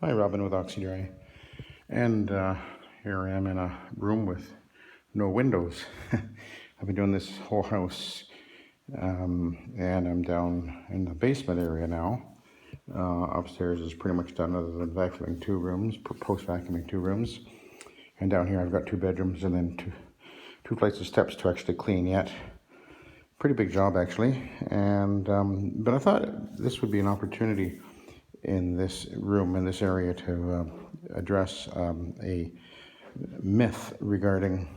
Hi, Robin with Oxy-Dry. And here I am in a room with no windows. I've been doing this whole house, and I'm down in the basement area now. Upstairs is pretty much done other than vacuuming 2 rooms, post-vacuuming 2 rooms. And down here I've got 2 bedrooms and then two flights of steps to actually clean yet. Pretty big job actually, and but I thought this would be an opportunity in this room, in this area, to address a myth regarding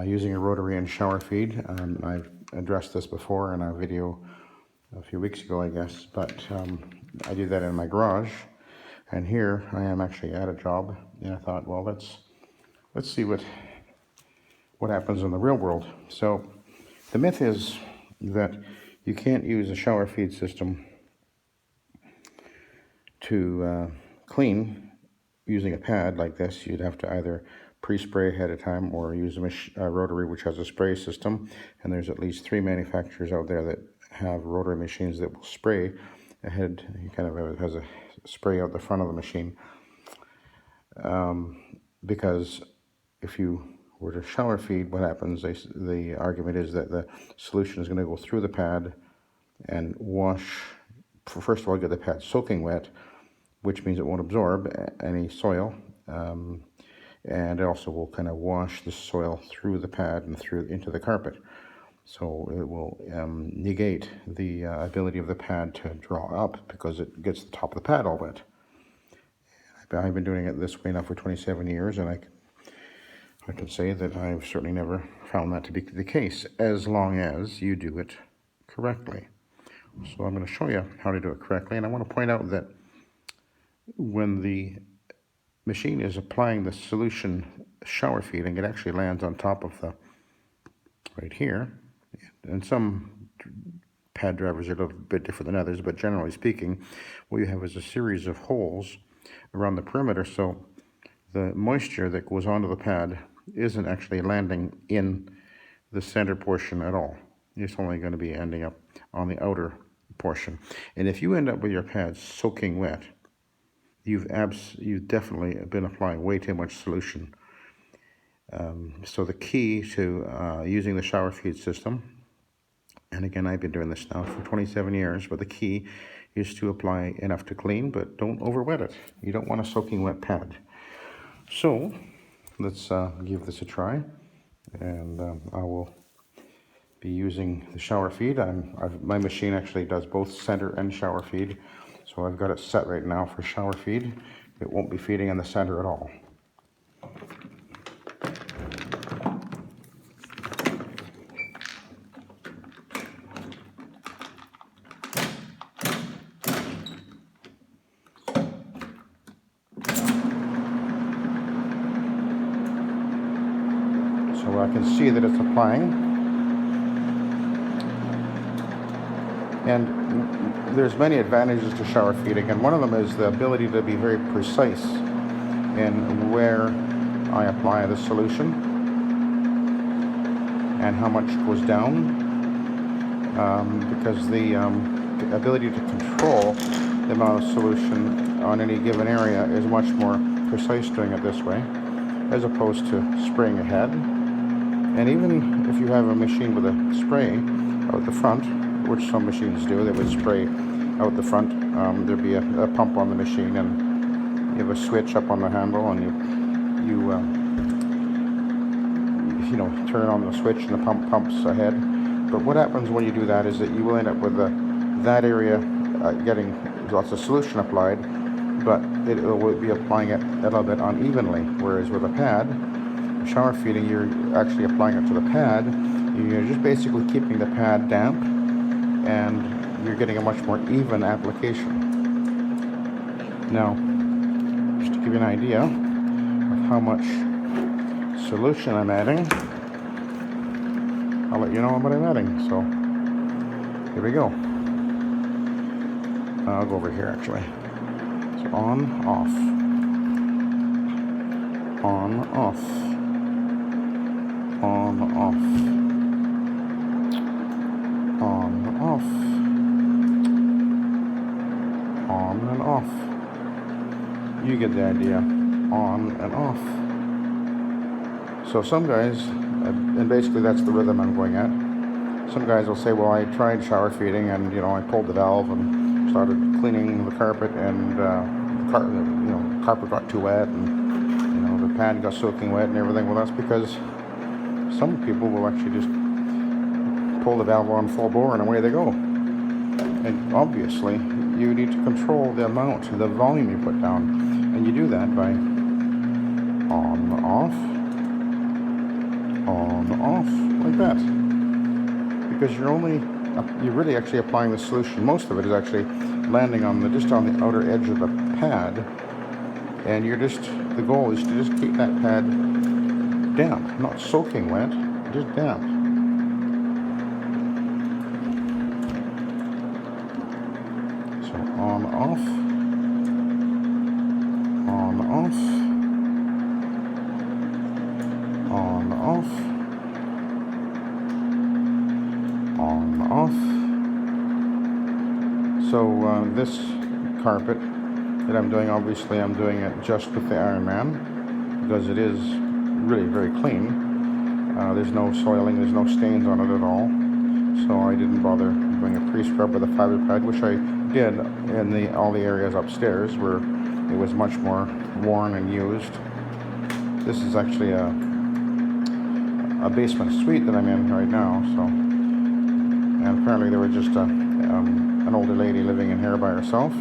using a rotary and shower feed. I've addressed this before in a video a few weeks ago, I guess, but I do that in my garage, and here I am actually at a job, and I thought, well, let's see what happens in the real world. So the myth is that you can't use a shower feed system to clean using a pad like this. You'd have to either pre-spray ahead of time or use a rotary, which has a spray system, and there's at least 3 manufacturers out there that have rotary machines that will spray ahead. You kind of has a spray out the front of the machine, because if you were to shower feed, what happens, the argument is that the solution is going to go through the pad and wash, first of all, get the pad soaking wet, which means it won't absorb any soil, and it also will kind of wash the soil through the pad and through into the carpet. So it will negate the ability of the pad to draw up, because it gets the top of the pad all wet. I've been doing it this way now for 27 years, and I can say that I've certainly never found that to be the case, as long as you do it correctly. So I'm going to show you how to do it correctly, and I want to point out that when the machine is applying the solution shower feeding, it actually lands on top of the, right here, and some pad drivers are a little bit different than others, but generally speaking, what you have is a series of holes around the perimeter, so the moisture that goes onto the pad isn't actually landing in the center portion at all. It's only going to be ending up on the outer portion. And if you end up with your pad soaking wet, you've definitely been applying way too much solution. So the key to using the shower feed system, and again, I've been doing this now for 27 years, but the key is to apply enough to clean, but don't over wet it. You don't want a soaking wet pad. So let's give this a try, and I will be using the shower feed. My machine actually does both center and shower feed, so I've got it set right now for shower feed. It won't be feeding in the center at all. So I can see that it's applying, and there's many advantages to shower feeding, and one of them is the ability to be very precise in where I apply the solution and how much goes down, because the ability to control the amount of solution on any given area is much more precise doing it this way, as opposed to spraying ahead. And even if you have a machine with a spray out the front, which some machines do, they would spray out the front, there'd be a pump on the machine, and you have a switch up on the handle, and you know, turn on the switch and the pump pumps ahead. But what happens when you do that is that you will end up with that area getting lots of solution applied, but it will be applying it a little bit unevenly, whereas with a pad, shower feeding, you're actually applying it to the pad. You're just basically keeping the pad damp, and you're getting a much more even application. Now, just to give you an idea of how much solution I'm adding, I'll let you know what I'm adding. So here we go. I'll go over here actually. So on, off, on, off, on, off, on, off, on and off. You get the idea. On and off. So some guys, and basically that's the rhythm I'm going at. Some guys will say, well, I tried shower feeding and, I pulled the valve and started cleaning the carpet and the carpet got too wet and, the pad got soaking wet and everything. Well, that's because some people will actually just pull the valve on full bore and away they go. And obviously, you need to control the amount, the volume you put down. And you do that by on, off, like that. Because you're really actually applying the solution. Most of it is actually landing just on the outer edge of the pad. And the goal is to just keep that pad damp, not soaking wet, just damp. So on, off, on, off, on, off, on, off. So this carpet that I'm doing, obviously I'm doing it just with the Ironman because it is really very clean. There's no soiling, there's no stains on it at all. So I didn't bother doing a pre-scrub with a fiber pad, which I did in all the areas upstairs where it was much more worn and used. This is actually a basement suite that I'm in right now. So, and apparently there was just an older lady living in here by herself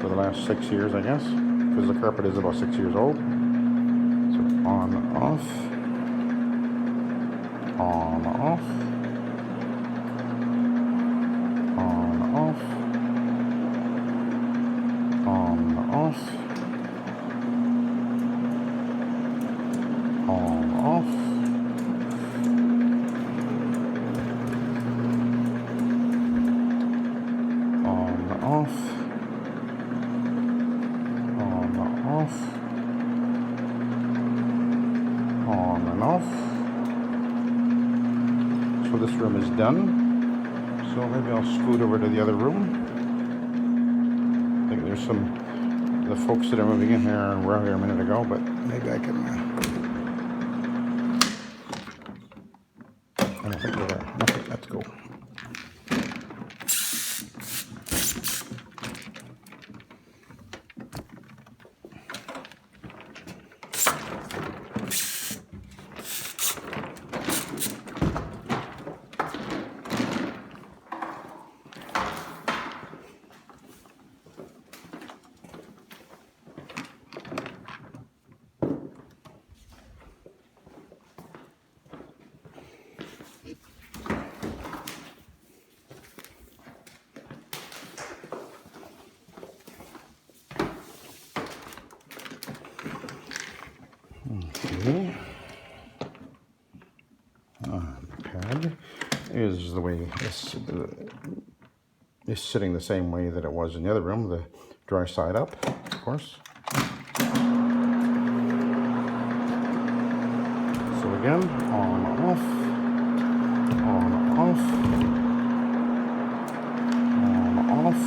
for the last 6 years, I guess, because the carpet is about 6 years old. So on, off, on, off, on, off, on, off, on, off, on, off, off, on and off. So this room is done. So maybe I'll scoot over to the other room. I think there's the folks that are moving in here were here a minute ago, but maybe I can, I don't think they're there. Okay, let's go. Okay. Pad is the way is sitting the same way that it was in the other room, the dry side up, of course. So again, on, off, on, off, on, off.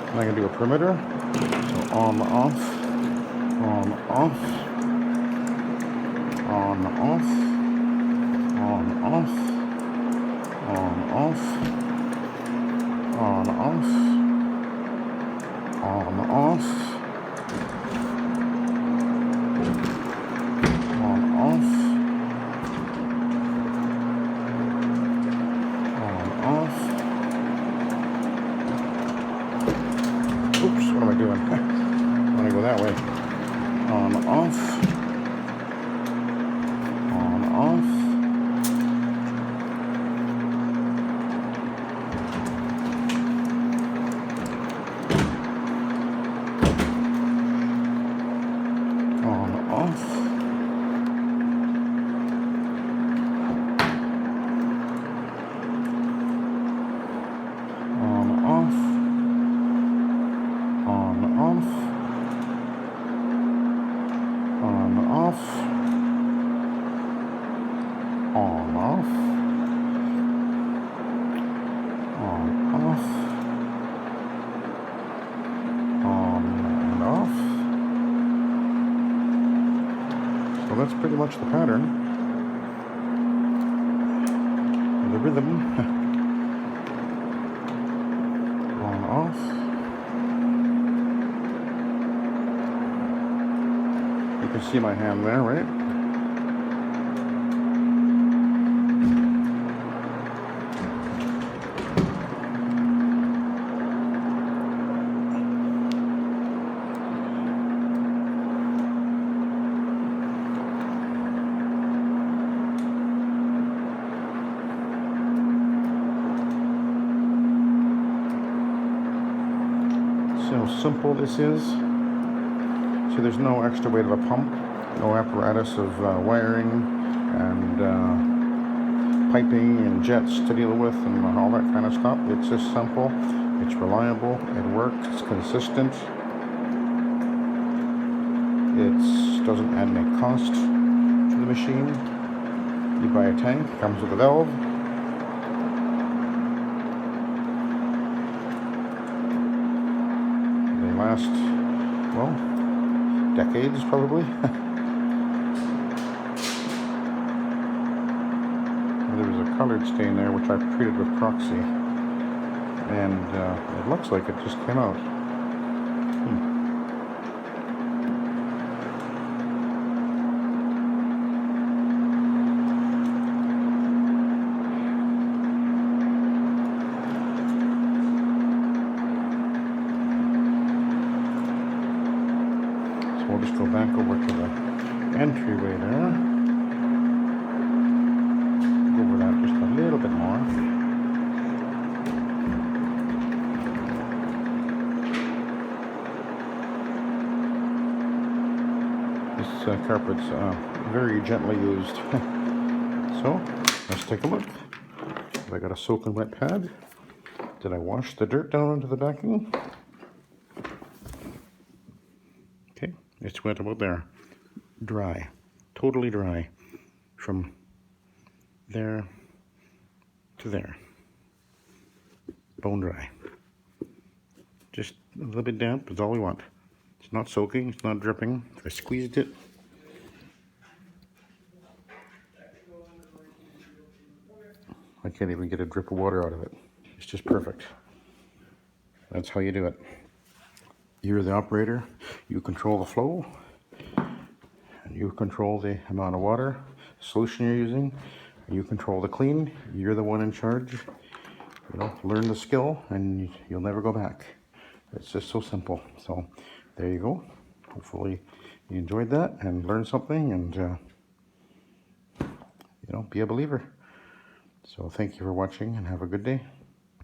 And I'm going to do a perimeter. So on, off, on, off, on, off, on, off, on, off, on, off, on, off, on, off, on, off. Oops, what am I doing? I want to go that way. On, off, on, off, on, off, on, off, on, off, on, off, on, off, on, off, So that's pretty much the pattern, the rhythm, on off. You can see my hand there, right? See how simple this is? So there's no extra weight of a pump, no apparatus of wiring and piping and jets to deal with and all that kind of stuff. It's just simple, it's reliable, it works, it's consistent. It doesn't add any cost to the machine. You buy a tank, comes with a valve. They last, well, decades probably. There was a colored stain there which I've treated with Proxy, and it looks like it just came out. So we'll just go back over to the entryway there. Over that just a little bit more. This carpet's very gently used. So let's take a look. Have I got a soak and wet pad? Did I wash the dirt down into the backing? Okay, it's wet about there. Dry, totally dry, from there to there. Bone dry. Just a little bit damp is all we want. It's not soaking, it's not dripping. I squeezed it. I can't even get a drip of water out of it. It's just perfect. That's how you do it. You're the operator. You control the flow. And you control the amount of water, solution you're using. You control the clean. You're the one in charge. You know, learn the skill and you'll never go back. It's just so simple. So there you go. Hopefully you enjoyed that and learned something and you know, be a believer. So thank you for watching and have a good day.